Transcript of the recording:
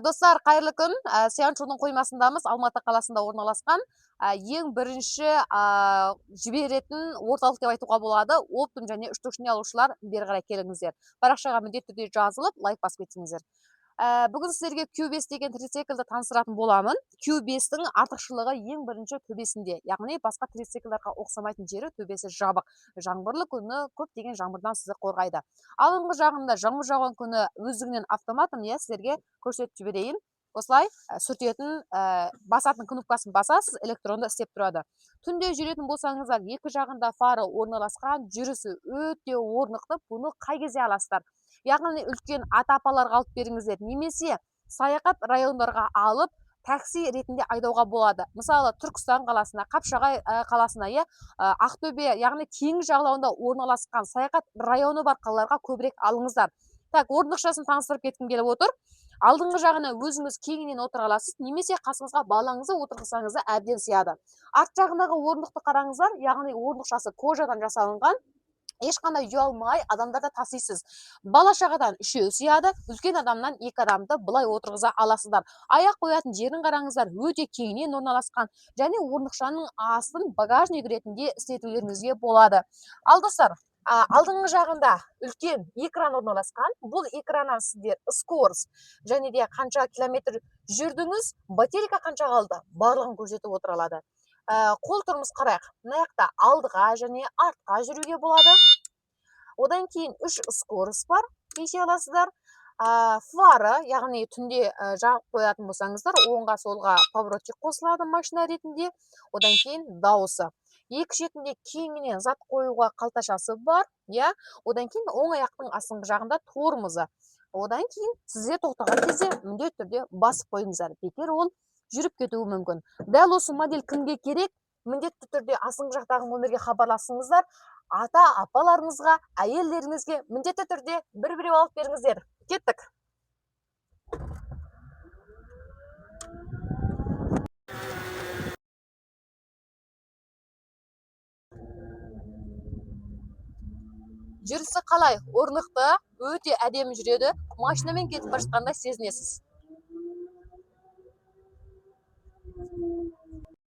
Достар, қайырлы күн. Сианчжудың қоймасындамыз, Алматы қаласында орналасқан. Ең бірінші жіберетін орталық деп айтуға болады. Оптом және үштікшіне алушылар бері қарай келіңіздер. Парақшаға міндетті түрде жазылып, лайк басып кетсеңіздер. Бүгін сіздерге Q5 деген трициклді таныстыратын боламын. Q5-тің артықшылығы ең бірінші төбесінде. Яғни басқа трициклдарға ұқсамайтын жері төбесі жабық. Жаңбырлы күні көптеген жаңбырдан сізді қорғайды. Алдыңғы жағында жаңбыр жауған күні өздігінен автоматын сіздерге көрсетіп жіберейін. Осылай сүртетін басатын кнопкасын басасыз, электронды істеп тұрады. Түнде жүретін болсаңыздар, екі жағында фары орналасқан, жүрісі өте орнықты. Бұны қай кезде аласыздар? Яғни үлкен ата-апаларға алып беріңіздер, немесе саяхат райондарға алып такси ретінде айдауға болады. Мысалы, Түркістан қаласына, Қапшағай қаласына, Ақтөбе, яғни теңіз жағалауында орналасқан саяхат районы бар қалаларға көбірек алыңыздар. Так, орындықшасын таныстырып кеткім келіп отыр. Алдыңғы жағына өзіңіз кеңінен отыра аласыз, немесе қасыңызға балаңызды отырғызсаңыз да әбден сияды. Арт жағындағы орындықты қараңыздар, яғни орындықшасы кожадан жасалынған. Ешқандай ұялмай адамдарды тасисыз. Бала шағадан үшеу сияды, үлкен адамнан екі адамды былай отырғыза аласыздар. Аяқ қоятын жерін қараңыздар, өте кеңінен орналасқан, және орындықшаның астын багажник ретінде істетулеріңізге болады. Ал достар, алдыңғы жағында үлкен экран орналасқан. Бұл экраннан сіздер скорость және де қанша километр жүрдіңіз, батарейка қанша қалды, барлығын көрсетіп отыра алады. Қол тұрмыз қарайық. Мына жақта алдыға және артқа жүруге болады. Одан кейін 3 скорость бар, кеше аласыздар. Фары, яғни түнде жағып қоятын болсаңыздар, оңға солға поворотчик қосылады машина ретінде. Одан кейін дауысы. Екі шетінде кеңінен зат қоюға қалташасы бар. Одан кейін оң аяқтың астыңғы жағында тормозы. Одан кейін сіздер тоқтаған кезде міндетті түрде басып қойыңыздар. Бекер ол жүріп кетуі мүмкін. Дәл осы модель кімге керек? Міндетті түрде астыңғы жақтағы номерге хабарласыңыздар. Ата-апаларыңызға, әйелдеріңізге міндетті түрде бір-біреу алып беріңіздер. Кеттік. Жүрісі қалай? Орнықты, өте әдемі жүреді. Машинамен кетіп бара жатқандай сезінесіз.